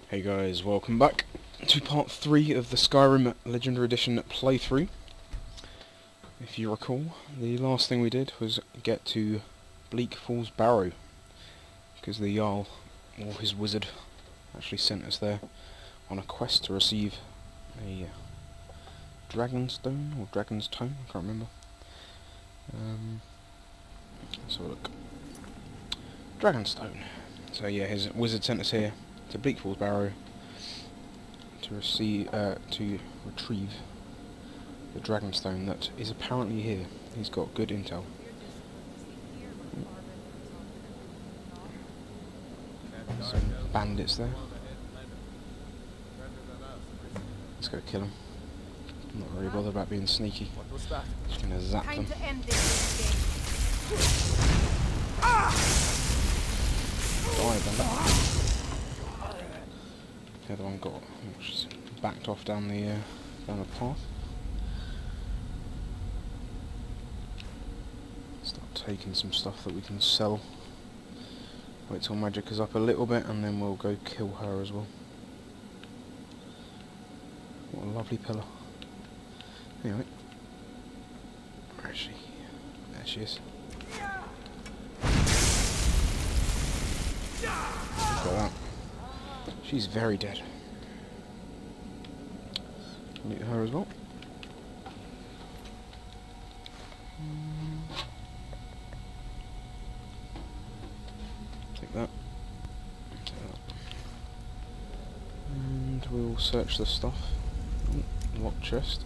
Hey guys, welcome back to part 3 of the Skyrim Legendary Edition playthrough. If you recall, the last thing we did was get to Bleak Falls Barrow, because the Jarl, or his wizard, actually sent us there on a quest to receive a Dragonstone, or Dragonstone, I can't remember. Let's have a look. Dragonstone. So yeah, his wizard sent us here to Bleak Falls Barrow to retrieve the Dragonstone that is apparently here. He's got good intel. Some bandits there. Let's go kill them. I'm not really bothered about being sneaky. Just gonna zap them. Die, bandit. The other one got backed off down the path. Start taking some stuff that we can sell. Wait till magic is up a little bit, and then we'll go kill her as well. What a lovely pillar. Anyway, where is she? There she is. Got that. She's very dead. Loot her as well. Take that. Take that. And we'll search the stuff. Ooh, locked chest.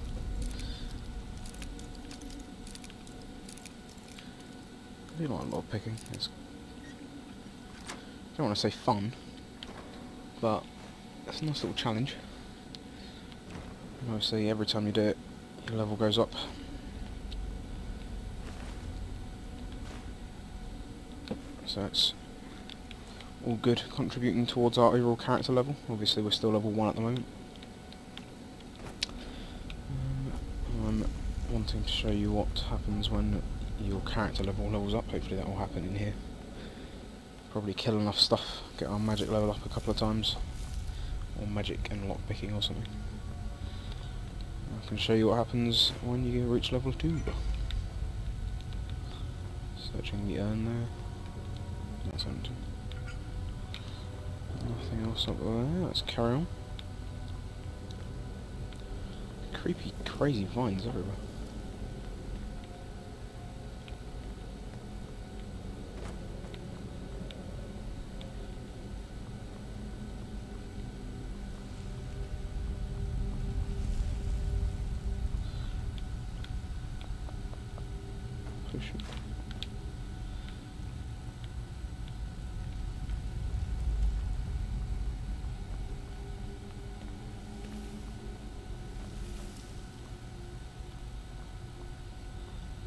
I do like a lot of picking. It's, I don't want to say fun, but it's a nice little challenge. And obviously every time you do it, your level goes up. So it's all good, contributing towards our overall character level. Obviously we're still level 1 at the moment. I'm wanting to show you what happens when your character level levels up. Hopefully that will happen in here. Probably kill enough stuff, get our magic level up a couple of times, or magic and lockpicking or something. I can show you what happens when you reach level 2. Searching the urn there. That's empty. Nothing else up there, let's carry on. Creepy, crazy vines everywhere.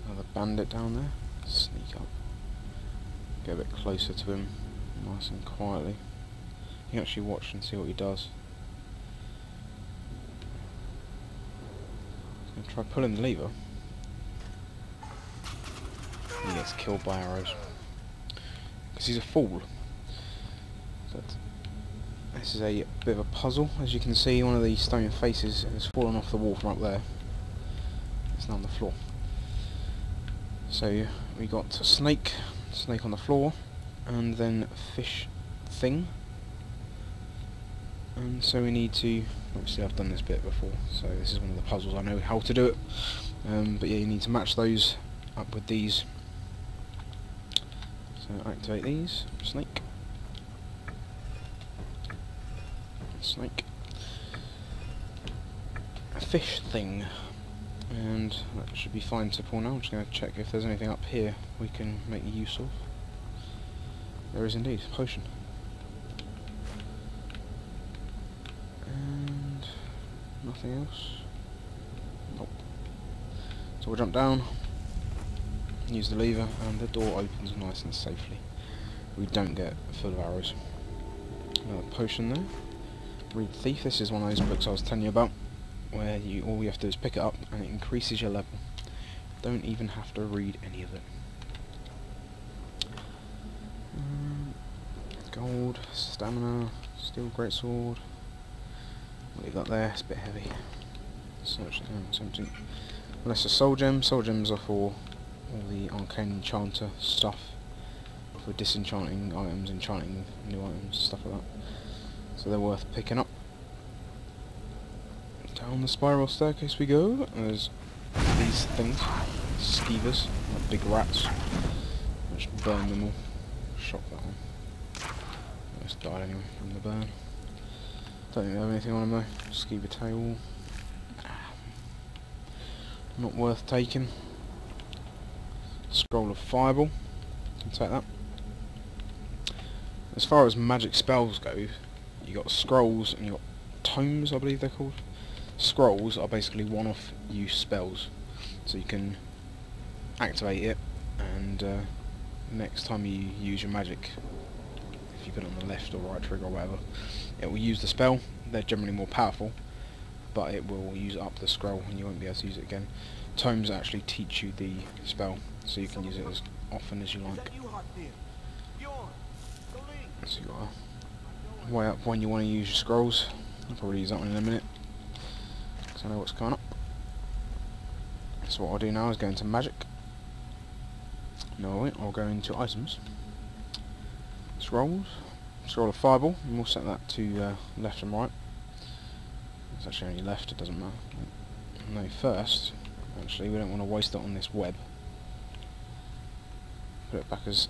Another bandit down there. Sneak up. Get a bit closer to him, nice and quietly. You can actually watch and see what he does. I'm going to try pulling the lever. He gets killed by arrows. Because he's a fool. But this is a bit of a puzzle. As you can see, one of the stone faces has fallen off the wall from up there. It's now on the floor. So we got a snake on the floor, and then a fish thing. And so we need to, obviously I've done this bit before, so this is one of the puzzles I know how to do it. But yeah, you need to match those up with these. So activate these. Snake. Snake. A fish thing. And that should be fine to pull now. I'm just going to check if there's anything up here we can make use of. There is indeed. Potion. And nothing else. Nope. So we'll jump down, use the lever, and the door opens nice and safely. We don't get full of arrows. Another potion there. Read Thief. This is one of those books I was telling you about, where all you have to do is pick it up and it increases your level. Don't even have to read any of it. Gold, stamina, Steel greatsword. What you got there? It's a bit heavy. Search it out. It's empty. Well, that's a soul gem. Soul gems are for all the arcane enchanter stuff, for disenchanting items, enchanting new items, stuff like that. So they're worth picking up. Down the spiral staircase we go. There's these things, skeevers, like big rats. Let's burn them all. Shock that one. Almost died anyway from the burn. Don't think they have anything on them though. Skeever tail. Not worth taking. Scroll of Fireball. Can take that. As far as magic spells go, you got scrolls and you got tomes, I believe they're called. Scrolls are basically one-off use spells, so you can activate it, and next time you use your magic, if you put it on the left or right trigger or whatever, it will use the spell. They're generally more powerful, but it will use up the scroll and you won't be able to use it again. Tomes actually teach you the spell, so you can use it as often as you like. So you got to weigh up when you want to use your scrolls. I'll probably use that one in a minute, because I know what's coming up. So what I'll do now is go into magic. No, I won't. I'll go into items. Scrolls. Scroll of Fireball, and we'll set that to left and right. It's actually only left, it doesn't matter. No, first, actually, we don't want to waste it on this web. Put it back as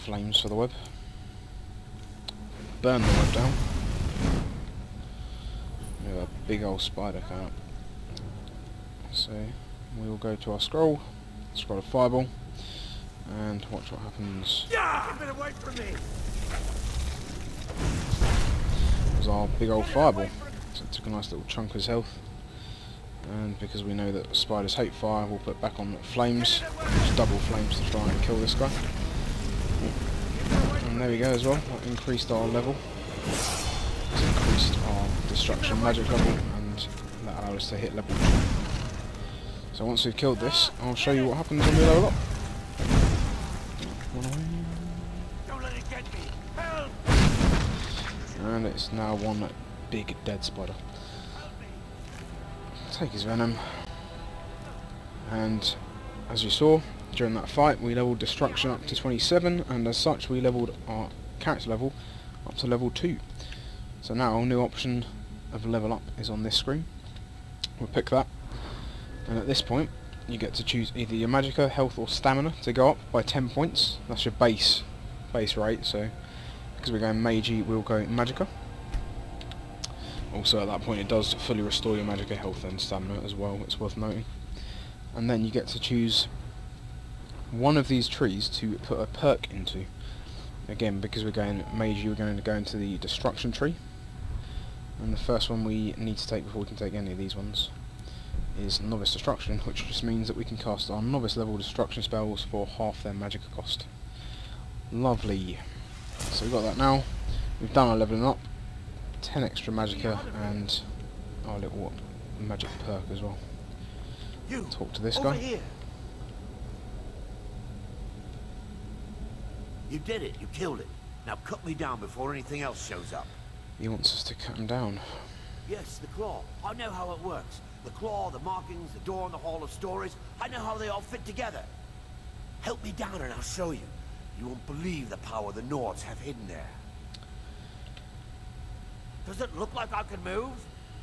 flames for the web. Burn the web down. We have a big old spider coming up. So we will go to our scroll of Fireball, and watch what happens. Keep it away from me. There's our big old fireball. So it took a nice little chunk of his health. And because we know that spiders hate fire, we'll put it back on flames. Use double flames to try and kill this guy. And there we go as well. That increased our level. It's increased our destruction magic level, and that allowed us to hit level 2. So once we've killed this, I'll show you what happens when we level up. Don't let it get me. Help! And it's now one big dead spider. Take his venom, and as you saw during that fight, we leveled destruction up to 27, and as such we leveled our character level up to level 2. So now a new option of level up is on this screen. We'll pick that, and at this point you get to choose either your magicka, health or stamina to go up by 10 points. That's your base rate, so because we're going magey, we'll go magicka. Also at that point it does fully restore your magicka, health and stamina as well, it's worth noting. And then you get to choose one of these trees to put a perk into. Again, because we're going magey, we're going to go into the destruction tree. And the first one we need to take before we can take any of these ones is novice destruction, which just means that we can cast our novice level destruction spells for half their magicka cost. Lovely. So we've got that now. We've done our leveling up. 10 extra magicka and our little magic perk as well. Talk to this guy. Here. You did it. You killed it. Now cut me down before anything else shows up. He wants us to cut him down. Yes, the claw. I know how it works. The claw, the markings, the door in the Hall of Stories. I know how they all fit together. Help me down and I'll show you. You won't believe the power the Nords have hidden there. Does it look like I can move?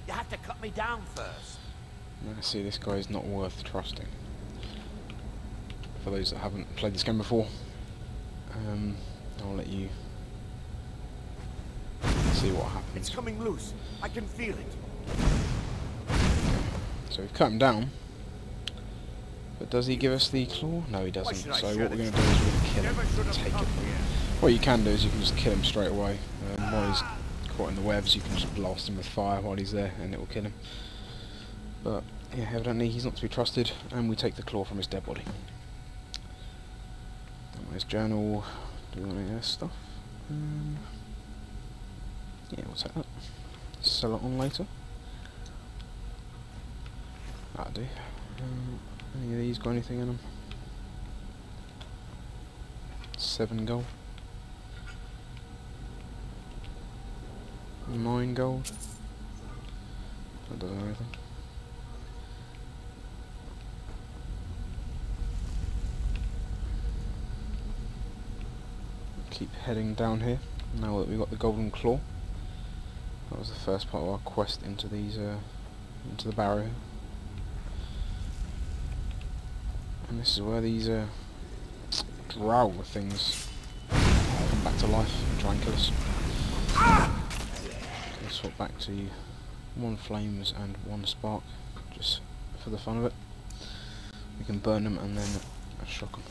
You have to cut me down first. I see this guy is not worth trusting. For those that haven't played this game before, I'll let you see what happens. It's coming loose. I can feel it. So we've cut him down, but does he give us the claw? No, he doesn't. So what we're going to do is we're going to kill him and take it from him. What you can do is you can just kill him straight away. While he's caught in the webs, you can just blast him with fire while he's there and it will kill him. But yeah, evidently he's not to be trusted, and we take the claw from his dead body. His journal. Do we want any of this stuff? Yeah, we'll take that. Sell it on later. That'll do. Any of these got anything in them? 7 gold. 9 gold. That doesn't do anything. Keep heading down here now that we've got the golden claw. That was the first part of our quest into these into the barrow. And this is where these Jarl things come back to life and try and kill us. So swap back to 1 flames and 1 spark, just for the fun of it. We can burn them and then shock them.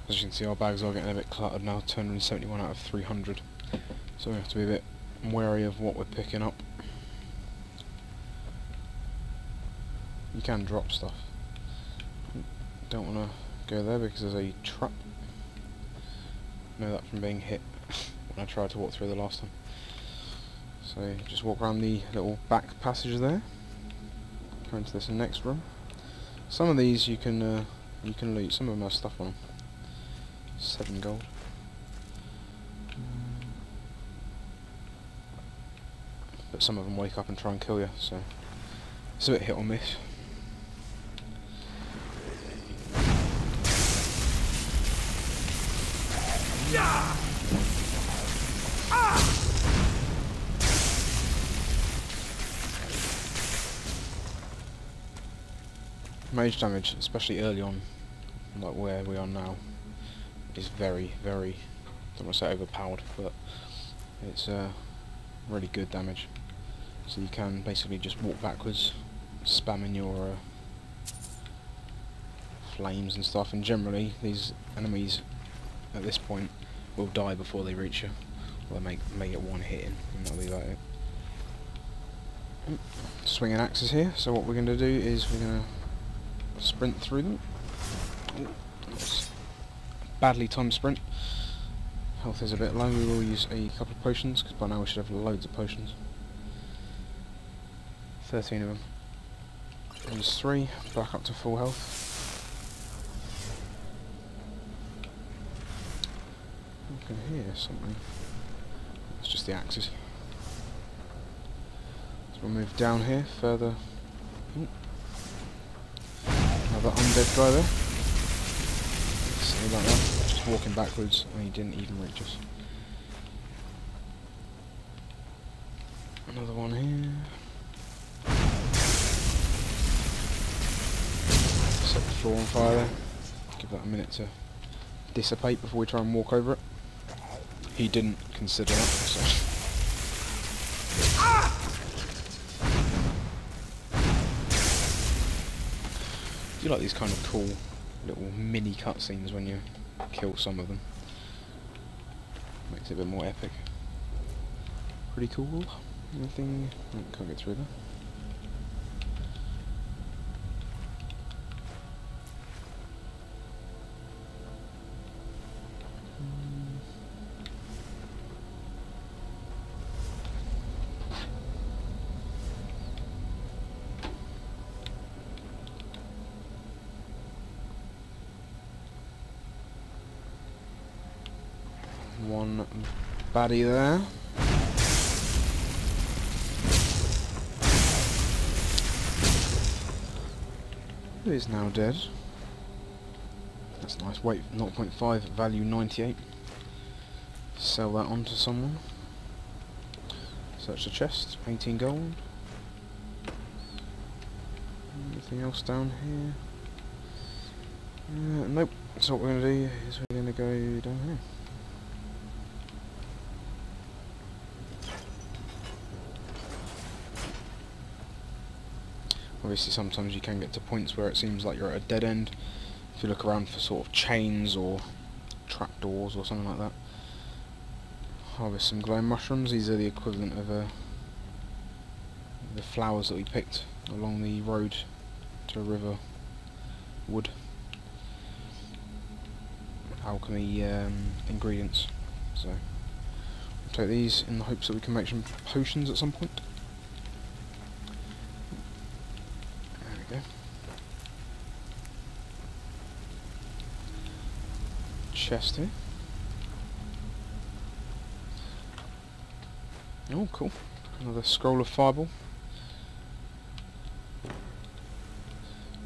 As you can see, our bags are getting a bit cluttered now, 271 out of 300. So we have to be a bit wary of what we're picking up. You can drop stuff. Don't want to go there because there's a trap. Know that from being hit when I tried to walk through the last time. So just walk around the little back passage there. Go into this next room. Some of these you can loot. Some of them have stuff on them. 7 gold. But some of them wake up and try and kill you, so it's a bit hit or miss. Mage damage, especially early on, like where we are now, is very, very, I don't want to say overpowered, but it's really good damage. So you can basically just walk backwards, spamming your flames and stuff, and generally these enemies at this point will die before they reach you. Or they may get 1 hit in, and that'll be about it. Swinging axes here, so what we're going to do is we're going to sprint through them. Badly timed sprint. Health is a bit low, we will use a couple of potions, because by now we should have loads of potions. 13 of them. Use 3, back up to full health. I can hear something. It's just the axes. So we'll move down here further. Ooh. Another undead guy there. Like that, just walking backwards, and he didn't even reach us. Another one here. Set the floor on fire there. Give that a minute to dissipate before we try and walk over it. He didn't consider that, so. I do like these kind of cool little mini cutscenes when you kill some of them. Makes it a bit more epic. Pretty cool. Anything? Oh, can't get through there. One baddie there. Who is now dead. That's nice. Weight 0.5, value 98. Sell that on to someone. Search the chest, 18 gold. Anything else down here? Nope. So what we're going to do is we're going to go down here. Obviously sometimes you can get to points where it seems like you're at a dead end. If you look around for sort of chains or trapdoors or something like that. Harvest some glowing mushrooms. These are the equivalent of the flowers that we picked along the road to River Wood. Alchemy ingredients. So we'll take these in the hopes that we can make some potions at some point. There we go. Chest here. Oh, cool. Another scroll of fireball.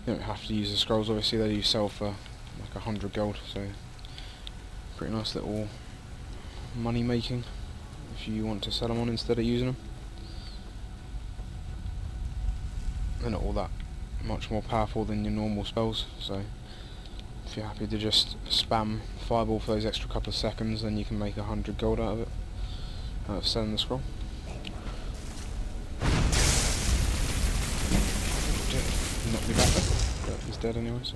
You don't have to use the scrolls, obviously they do sell for like 100 gold, so pretty nice little money making if you want to sell them on instead of using them. They're not all that much more powerful than your normal spells, so if you're happy to just spam fireball for those extra couple of seconds, then you can make 100 gold out of it, out of selling the scroll. Knocked me back there, but he's dead anyway, so.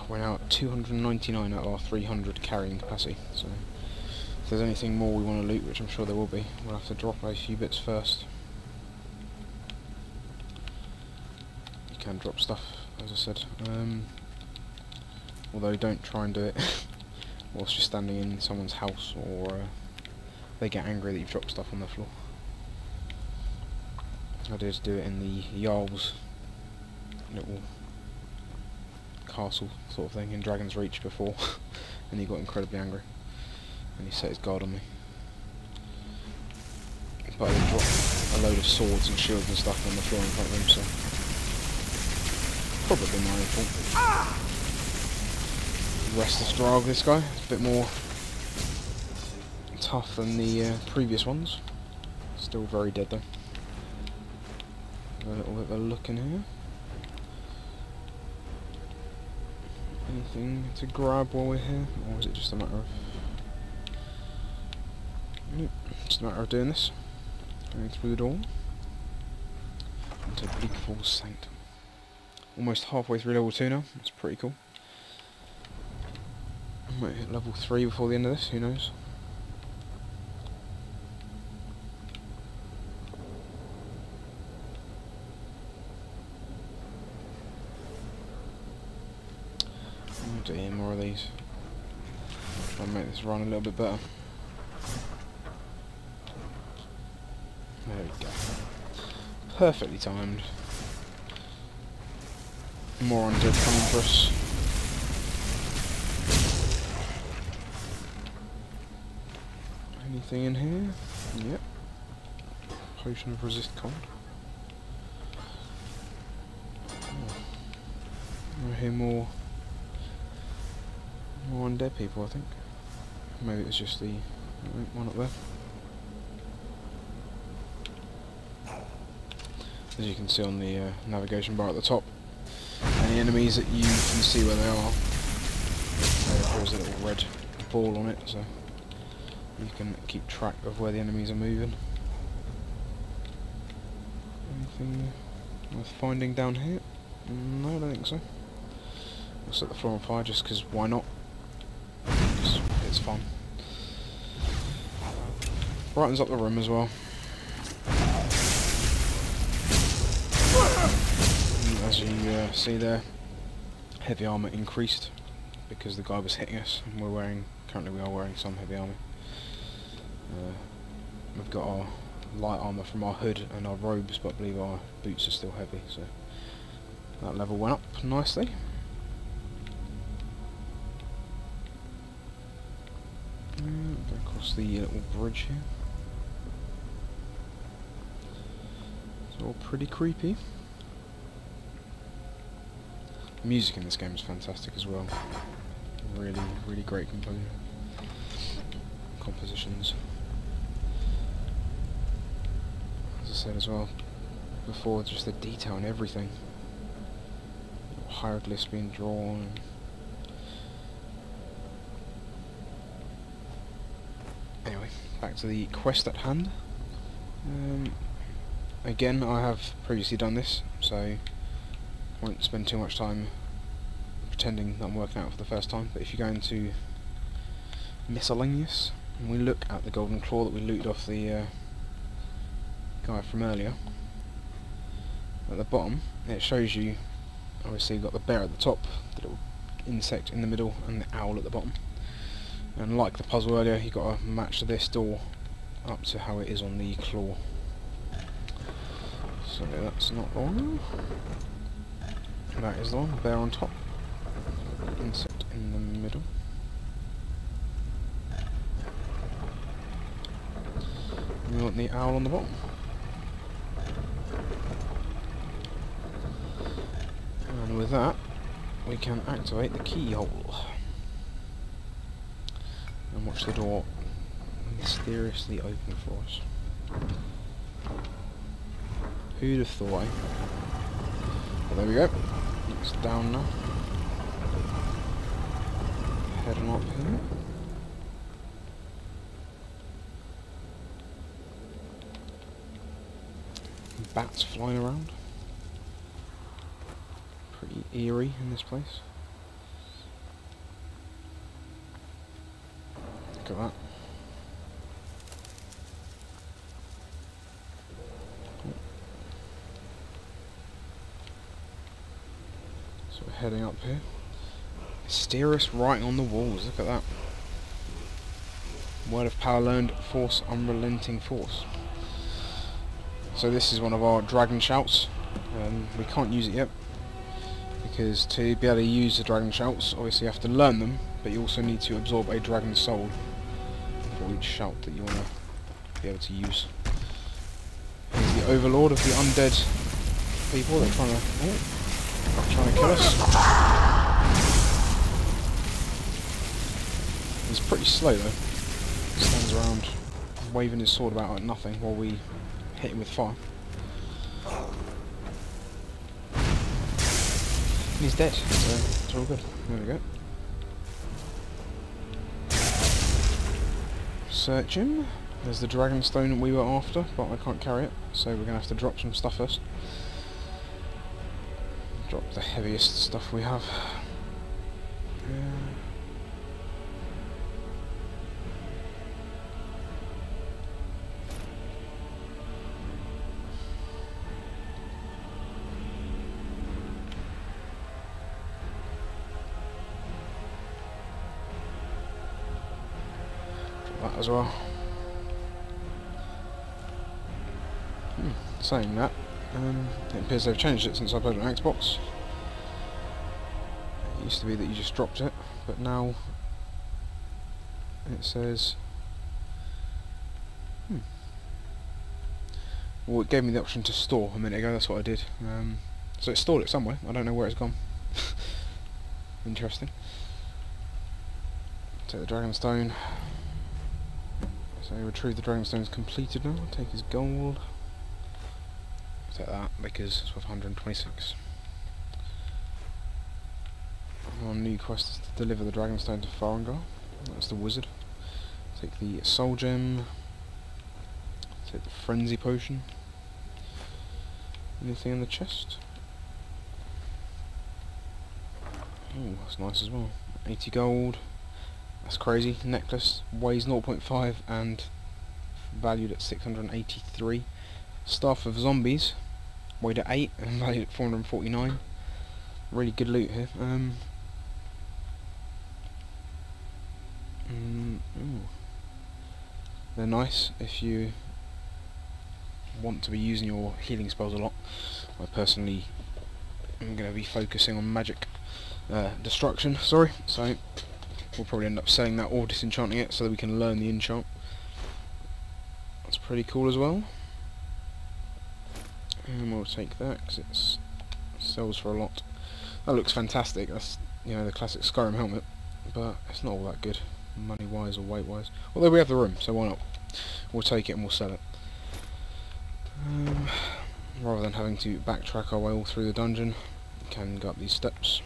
We're now at 299 out of our 300 carrying capacity, so if there's anything more we want to loot, which I'm sure there will be, we'll have to drop a few bits first. You can drop stuff, as I said, although don't try and do it whilst you're standing in someone's house, or they get angry that you've dropped stuff on the floor. I did do it in the Jarl's little castle sort of thing in Dragon's Reach before, and he got incredibly angry and he set his guard on me. But I did drop a load of swords and shields and stuff on the floor in front of him, so probably my own fault. Restless Draug, this guy, it's a bit more tough than the previous ones. Still very dead though. A little bit of a look in here. Anything to grab while we're here, or is it just a matter of... Nope, just a matter of doing this. Going through the door into Bleak Falls Sanctum. Almost halfway through level 2 now, that's pretty cool. I might hit level 3 before the end of this, who knows. To hear more of these. Try and make this run a little bit better. There we go. Perfectly timed. More undead coming for us. Anything in here? Yep. Potion of resist cold. Oh. I hear more undead people, I think. Maybe it's just the one up there. As you can see on the navigation bar at the top, any enemies that you can see where they are, there's a little red ball on it, so you can keep track of where the enemies are moving. Anything worth finding down here? No, I don't think so. We'll set the floor on fire just because why not? It's fun. Brightens up the room as well. As you see there, heavy armour increased because the guy was hitting us, and currently we are wearing some heavy armour. We've got our light armour from our hood and our robes, but I believe our boots are still heavy, so that level went up nicely. Go across the little bridge here. It's all pretty creepy. The music in this game is fantastic as well. Really, really great compositions. As I said as well before, just the detail and everything. Hieroglyphs being drawn. Anyway, back to the quest at hand. Again, I have previously done this, so won't spend too much time pretending that I'm working out for the first time, but if you go into miscellaneous and we look at the golden claw that we looted off the guy from earlier, at the bottom it shows you, obviously you've got the bear at the top, the little insect in the middle, and the owl at the bottom. And like the puzzle earlier, you've got to match this door up to how it is on the claw. So that's not the one. That is the one, bear on top, insect in the middle. We want the owl on the bottom. And with that, we can activate the keyhole. And watch the door mysteriously open for us. Who'd have thought, eh? Well, there we go. It's down now. Head on up here. Bats flying around. Pretty eerie in this place. Look at that. So we're heading up here. Mysterious writing on the walls, look at that. Word of power learned, force unrelenting force. So this is one of our dragon shouts. We can't use it yet, because to be able to use the dragon shouts, obviously you have to learn them, but you also need to absorb a dragon soul for each shout that you want to be able to use. Here's the overlord of the undead people. They're trying to kill us. He's pretty slow though. He stands around waving his sword about like nothing while we hit him with fire. And he's dead, so it's all good. There we go. Search him. There's the Dragonstone we were after, but I can't carry it, so we're going to have to drop some stuff first. Drop the heaviest stuff we have. That as well. Saying that, it appears they've changed it since I played on Xbox. It used to be that you just dropped it, but now it says well, it gave me the option to store a minute ago, that's what I did. So it stored it somewhere, I don't know where it's gone. Interesting. Take the Dragonstone. So retrieve the Dragonstone's completed now. Take his gold. Take that because it's worth 126. Our new quest is to deliver the Dragonstone to Farengar. That's the wizard. Take the soul gem. Take the frenzy potion. Anything in the chest? Oh, that's nice as well. 80 gold. That's crazy. Necklace weighs 0.5 and valued at 683. Staff of Zombies weighed at 8 and valued at 449. Really good loot here. They're nice if you want to be using your healing spells a lot. I personally am going to be focusing on magic destruction, so we'll probably end up selling that or disenchanting it so that we can learn the enchant. That's pretty cool as well. And we'll take that because it sells for a lot. That looks fantastic. That's, you know, the classic Skyrim helmet, but it's not all that good money wise or weight wise. Although we have the room, so why not? We'll take it and we'll sell it. Rather than having to backtrack our way all through the dungeon, we can go up these steps.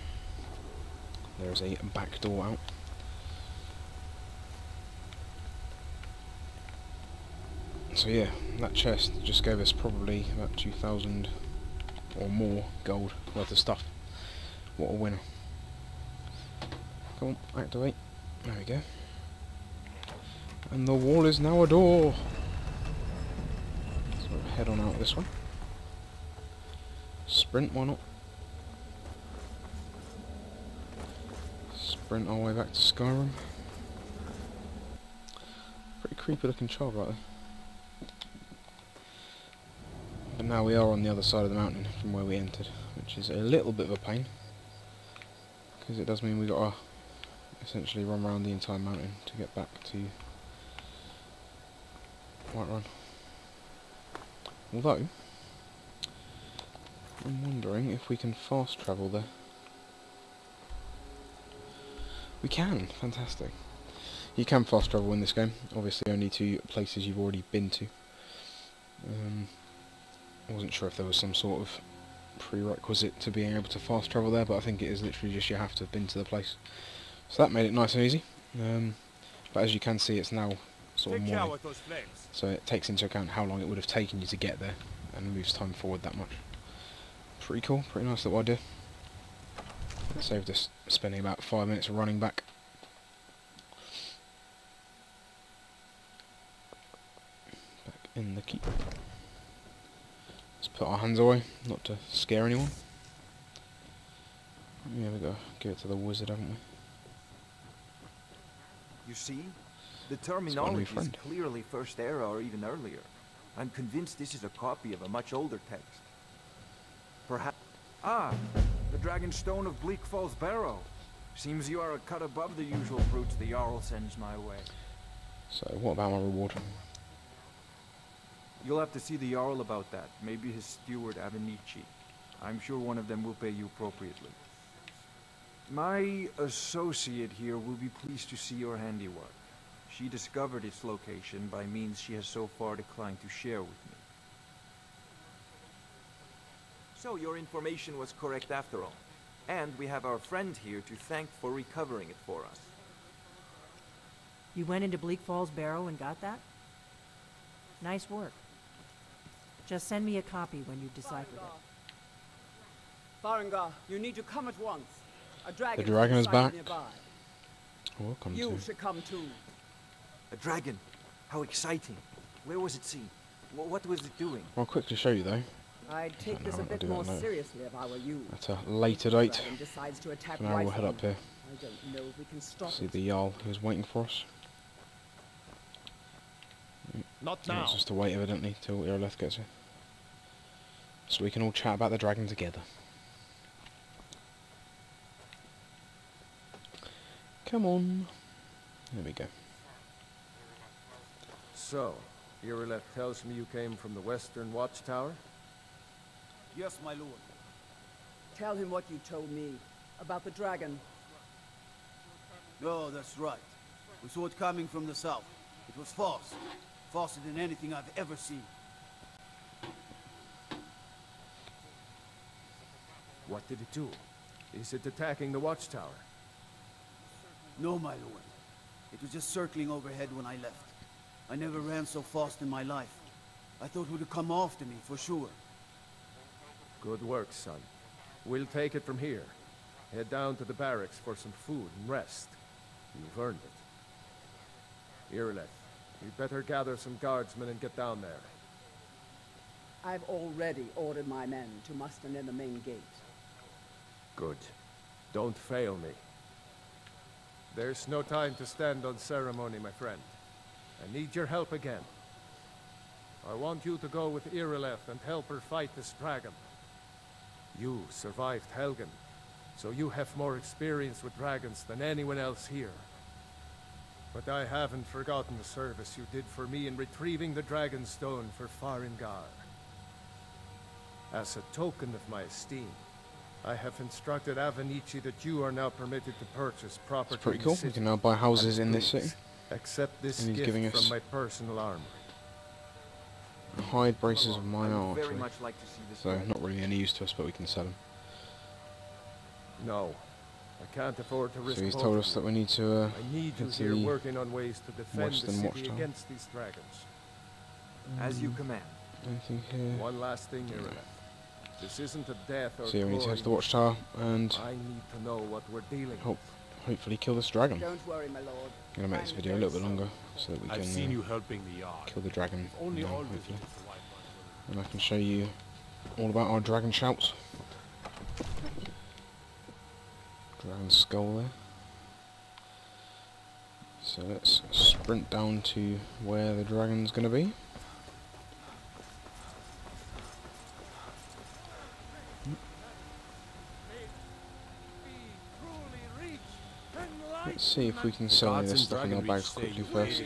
There's a back door out. So yeah, that chest just gave us probably about 2,000 or more gold worth of stuff. What a winner. Come on, activate. There we go. And the wall is now a door. So we'll head on out this one. Sprint, why not? Sprint our way back to Skyrim. Pretty creepy looking child right there. But now we are on the other side of the mountain from where we entered, which is a little bit of a pain, because it does mean we gotta essentially run around the entire mountain to get back to Whiterun. Although, I'm wondering if we can fast travel there. We can! Fantastic. You can fast travel in this game, obviously only to places you've already been to. I wasn't sure if there was some sort of prerequisite to being able to fast travel there, but I think it is literally just you have to have been to the place. So that made it nice and easy. But as you can see, it's now sort of morning, so it takes into account how long it would have taken you to get there, and moves time forward that much. Pretty cool, pretty nice little idea. It saved us spending about 5 minutes running back. Back in the keep. Let's put our hands away, not to scare anyone. Yeah, we gotta give it to the wizard, haven't we? You see? The terminology is clearly First Era or even earlier. I'm convinced this is a copy of a much older text. Perhaps... Ah! The Dragonstone of Bleak Falls Barrow. Seems you are a cut above the usual brutes the Jarl sends my way. So, what about my reward? You'll have to see the Jarl about that. Maybe his steward Avenici. I'm sure one of them will pay you appropriately. My associate here will be pleased to see your handiwork. She discovered its location by means she has so far declined to share with me. So your information was correct after all. And we have our friend here to thank for recovering it for us. You went into Bleak Falls Barrow and got that? Nice work. Just send me a copy when you've deciphered it. Farengar, you need to come at once. A dragon The dragon is back. nearby. Welcome You to. should come too. A dragon? How exciting. Where was it seen? What was it doing? I'll quickly show you though. I'd take know this a what I'll bit do more that later. seriously if I were you. At a later The date. dragon decides to attack For now we'll head Rifle. up here. I don't know if we can stop See it. the Jarl who's waiting for us. Not So now. it's just to wait evidently till Irileth gets here. So we can all chat about the dragon together. Come on. There we go. So, Irileth tells me you came from the Western Watchtower? Yes, my lord. Tell him what you told me about the dragon. No, that's right. We saw it coming from the south. It was fast. Faster than anything I've ever seen. What did it do? Is it attacking the Watchtower? No, my lord. It was just circling overhead when I left. I never ran so fast in my life. I thought it would come after me, for sure. Good work, son. We'll take it from here. Head down to the barracks for some food and rest. You've earned it. Irileth, you'd better gather some guardsmen and get down there. I've already ordered my men to muster near the main gate. Good. Don't fail me. There's no time to stand on ceremony, my friend. I need your help again. I want you to go with Irileth and help her fight this dragon. You survived Helgen, so you have more experience with dragons than anyone else here. But I haven't forgotten the service you did for me in retrieving the Dragonstone for Farengar. As a token of my esteem, I have instructed Avenici that you are now permitted to purchase property. It's pretty in cool. the city. We can now buy houses in this Please, city. accept this And he's gift giving us from my personal armor. Hide braces of my I would art. very much like to see this. So dragon. not really any use to us, but we can sell them. No, I can't afford to risk. So he's both told of us you. that we need to I need you head to here the working on ways to defend the Western city Watchtower. against these dragons. As you command. anything here. One last thing, Irileth. This isn't a death or So yeah, we need to head to the glory. Watchtower and I need to know what we're dealing help hopefully kill this dragon. Don't worry, my lord. I'm going to make this video a little bit longer so that we I've seen can you helping the yard. kill the dragon Only now, all hopefully. visitors to White Mine will And I can show you all about our dragon shouts. Dragon skull there. So let's sprint down to where the dragon's going to be. Let's see if we can sell any of this stuff in our bags quickly first.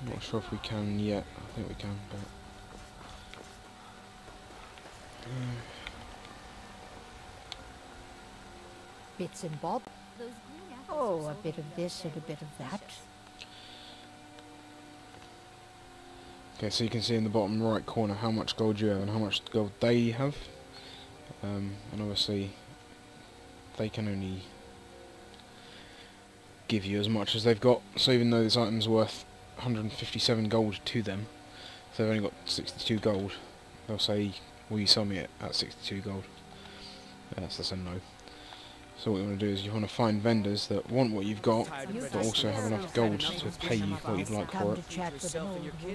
I'm not sure if we can yet. I think we can, but... Bits and bobs. Oh, a bit of this and a bit of that. Okay, so you can see in the bottom right corner how much gold you have and how much gold they have. And obviously they can only give you as much as they've got. So even though this item's worth 157 gold to them, if they've only got 62 gold, they'll say, will you sell me it at 62 gold? So that's a no. So what you want to do is you want to find vendors that want what you've got, but also have enough gold to pay you what you'd like for it.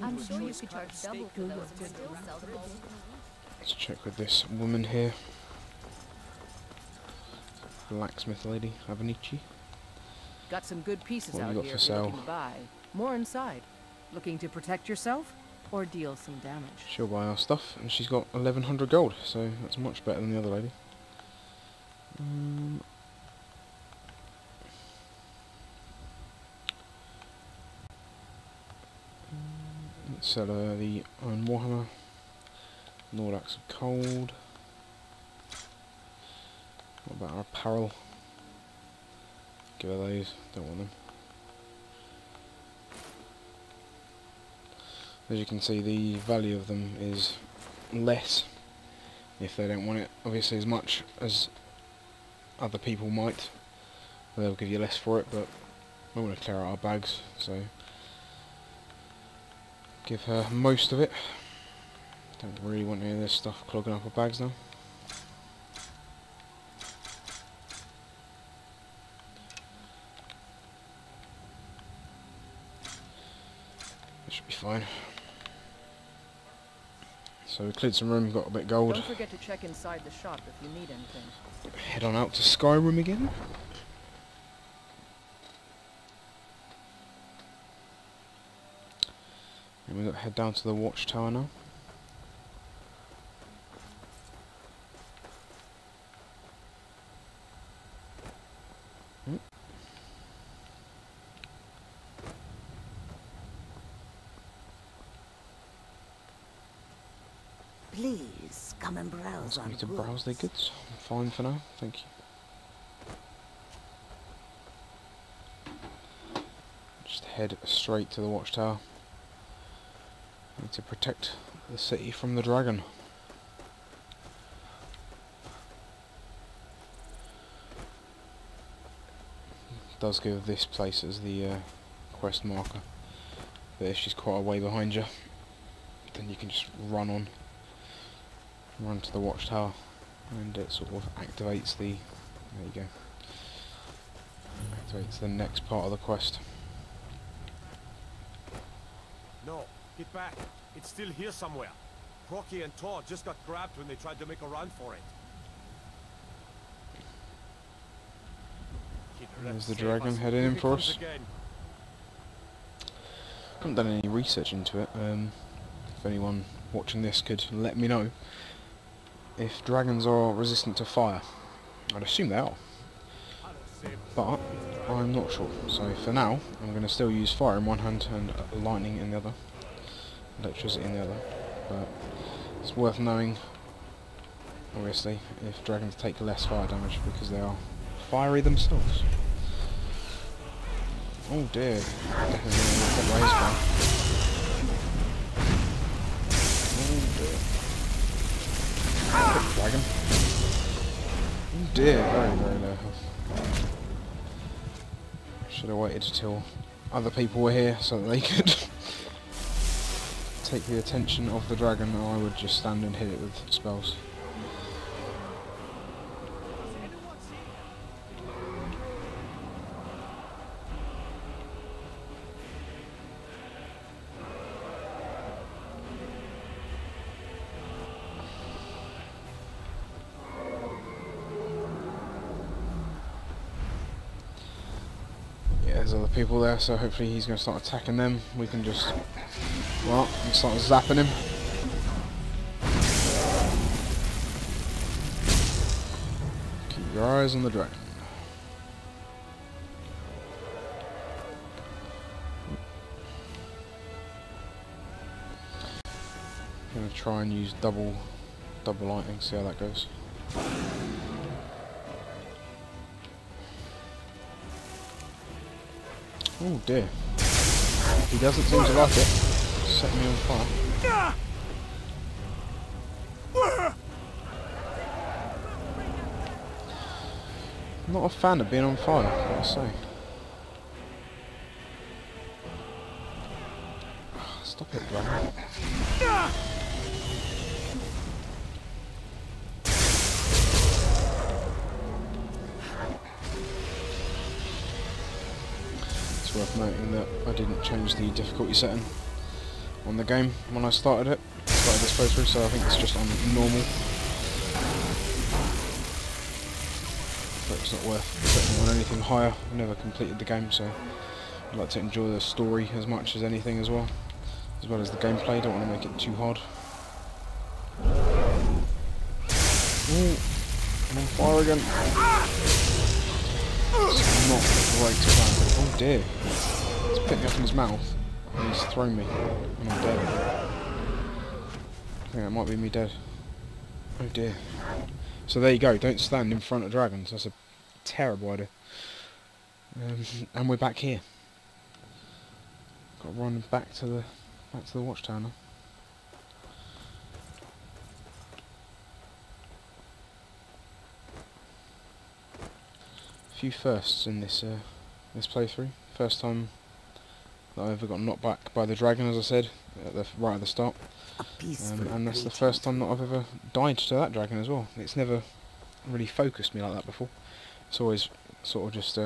I'm sure you could charge double for those. Let's check with this woman here. Blacksmith lady, Abanichi. Got some good pieces What out have you got here for if you're sale? looking to buy. More inside. Looking to protect yourself or deal some damage. She'll buy our stuff, and she's got 1100 gold, so that's much better than the other lady. Let's sell her the Iron Warhammer, Lord Axe of Cold. What about our apparel? Give her those, don't want them. As you can see, the value of them is less if they don't want it, obviously, as much as other people might. They'll give you less for it, but we want to clear out our bags, so give her most of it. Don't really want any of this stuff clogging up our bags now. That should be fine. So we cleared some room, got a bit of gold. Don't forget to check inside the shop if you need anything. Head on out to Skyrim again. And we've got to head down to the watchtower now. Please come and browse Ask on me to browse their goods. I'm fine for now, thank you. Just head straight to the watchtower. Need to protect the city from the dragon. It does give this place as the quest marker, but if she's quite a way behind you, then you can just run to the watchtower, and it sort of activates the, there you go, activates the next part of the quest. No, get back. It's still here somewhere. Crocky and Tor just got grabbed when they tried to make a run for it. There's the dragon heading in for us. Haven't done any research into it. If anyone watching this could let me know if dragons are resistant to fire. I'd assume they are, but I'm not sure. So for now, I'm going to still use fire in one hand and lightning in the other, electricity in the other. But it's worth knowing, obviously, if dragons take less fire damage because they are fiery themselves. Oh dear, definitely going to look at his gun. Oh dear. Dragon. Oh dear, very, very low health. Should have waited till other people were here so that they could take the attention of the dragon, or I would just stand and hit it with spells. There's other people there, so hopefully he's going to start attacking them. We can just run up and start zapping him. Keep your eyes on the dragon. I'm going to try and use double lightning, see how that goes. Oh dear. He doesn't seem to like it. Set me on fire. I'm not a fan of being on fire, I've got to say. Stop it, dragon. It's worth noting that I didn't change the difficulty setting on the game when I started this playthrough, so I think it's just on normal. But it's not worth setting on anything higher. I've never completed the game, so I like to enjoy the story as much as anything as well as the gameplay. Don't want to make it too hard. Ooh, I'm on fire again. It's not a great plan. Oh dear. He's picked me up in his mouth and he's thrown me and I'm dead. I think that might be me dead. Oh dear. So there you go, don't stand in front of dragons. That's a terrible idea. And we're back here. Got to run back to the watchtower now. A few firsts in this playthrough. First time that I ever got knocked back by the dragon, as I said, right at the start. And that's the first time that I've ever died to that dragon as well. It's never really focused me like that before. It's always sort of just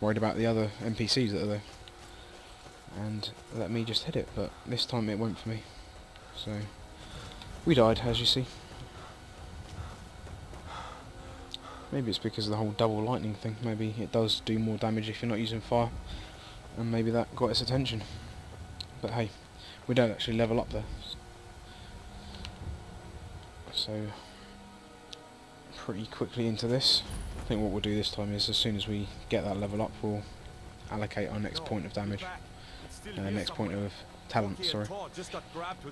worried about the other NPCs that are there and let me just hit it, but this time it went for me. So we died, as you see. Maybe it's because of the whole double lightning thing. Maybe it does do more damage if you're not using fire, and maybe that got its attention. But hey, we don't actually level up there, so pretty quickly into this. I think what we'll do this time is, as soon as we get that level up, we'll allocate our next point of damage, next point of talent, sorry,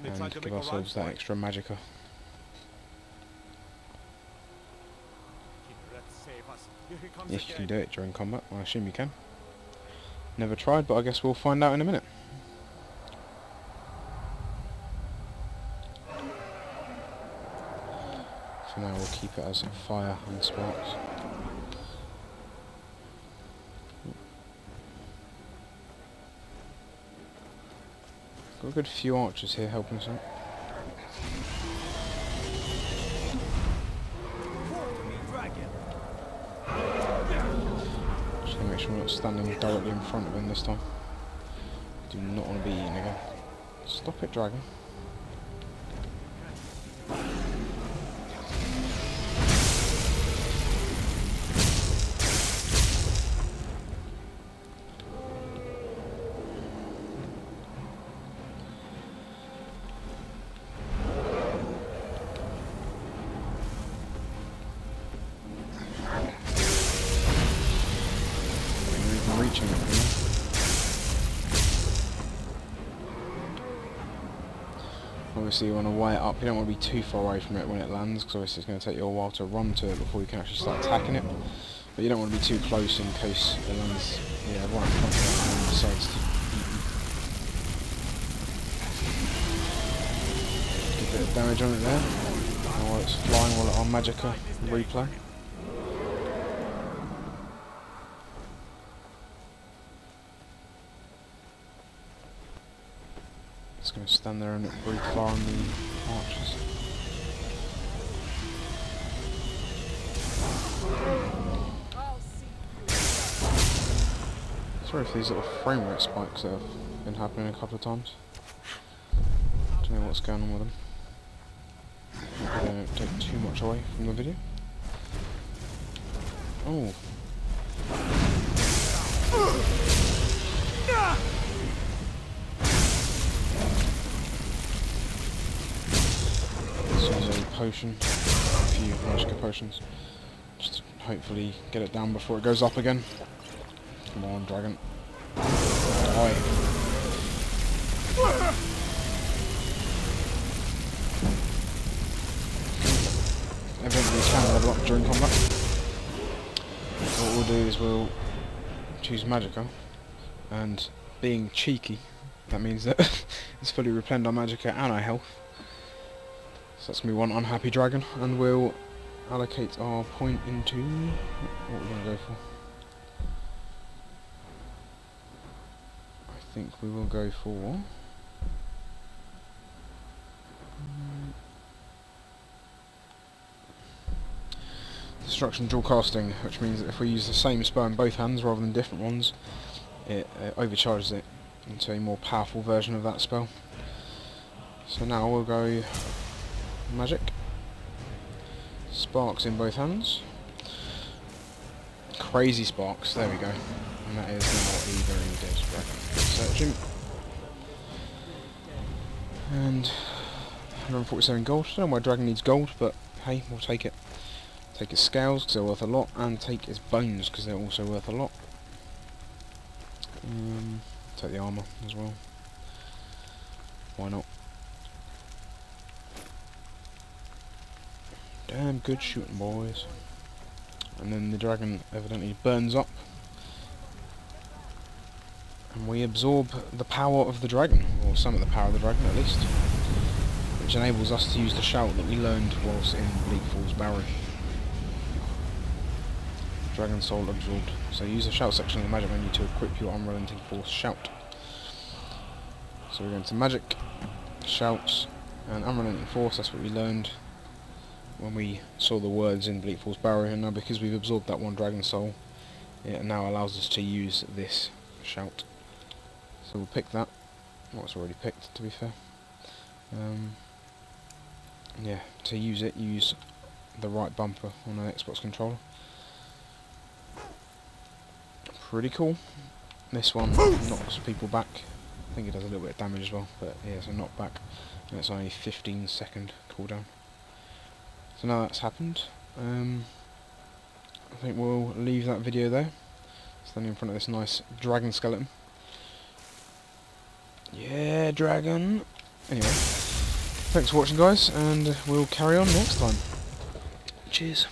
and give ourselves that extra magicka. If you can do it during combat, I assume you can. Never tried, but I guess we'll find out in a minute. For now, we'll keep it as fire and sparks. Got a good few archers here helping us out. Just make sure we're not standing directly in front of him this time. Do not want to be eaten again. Stop it, dragon. Obviously you want to weigh it up, you don't want to be too far away from it when it lands, because obviously it's going to take you a while to run to it before you can actually start attacking it. But you don't want to be too close in case it lands right in front of it and decides to eat you. Get a bit of damage on it there, while it's flying, while our magicka replay. Just going to stand there and breathe fire on the archers. Sorry for these little frame rate spikes that have been happening a couple of times. Don't know what's going on with them. Hopefully they don't take too much away from the video. Oh. Let's use a potion, a few magic potions, just to hopefully get it down before it goes up again. Come on, dragon. Die. Evidently we can level up during combat. What we'll do is we'll choose Magicka, and being cheeky, that means that it's fully replenished our Magicka and our health. So that's going to be one unhappy dragon, and we'll allocate our point into what we're going to go for. I think we will go for destruction dual casting, which means that if we use the same spell in both hands rather than different ones, it overcharges it into a more powerful version of that spell. So now we'll go magic, sparks in both hands, crazy sparks, there we go, and that is now a very dead dragon. Search him, and 147 gold. I don't know why dragon needs gold, but hey, we'll take it. Take his scales because they're worth a lot, and take his bones because they're also worth a lot. Take the armour as well. Why not? Damn good shooting, boys. And then the dragon evidently burns up, and we absorb the power of the dragon, or some of the power of the dragon at least, which enables us to use the shout that we learned whilst in Bleak Falls Barrow. Dragon soul absorbed. So use the shout section of the magic menu to equip your unrelenting force shout. So we're going to magic, shouts, and unrelenting force. That's what we learned when we saw the words in Bleak Falls Barrow, and now because we've absorbed that one dragon soul, it now allows us to use this shout. So we'll pick that. Well, it's already picked, to be fair. Yeah, to use it, use the right bumper on an Xbox controller. Pretty cool. This one knocks people back. I think it does a little bit of damage as well, but yeah, it's a knockback, and it's only 15-second cooldown. So now that's happened, I think we'll leave that video there, standing in front of this nice dragon skeleton. Yeah, dragon! Anyway, thanks for watching guys, and we'll carry on next time. Cheers.